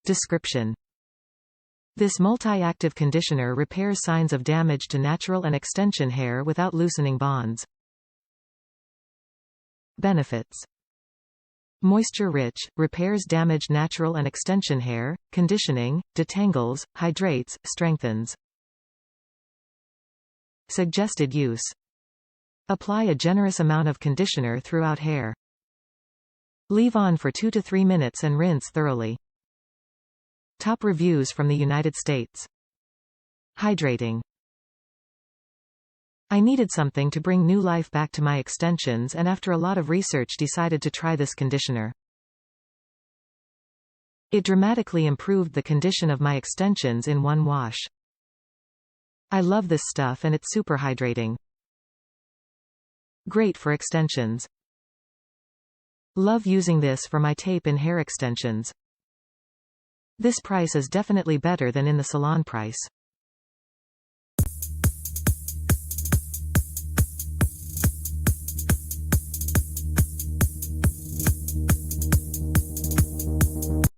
Description: this multi-active conditioner repairs signs of damage to natural and extension hair without loosening bonds. Benefits: moisture-rich, repairs damaged natural and extension hair, conditioning, detangles, hydrates, strengthens. Suggested use: apply a generous amount of conditioner throughout hair. Leave on for 2 to 3 minutes and rinse thoroughly. Top reviews from the United States. Hydrating: I needed something to bring new life back to my extensions, and after a lot of research decided to try this conditioner. It dramatically improved the condition of my extensions in one wash. I love this stuff and it's super hydrating. Great for extensions. Love using this for my tape in hair extensions. This price is definitely better than in the salon price.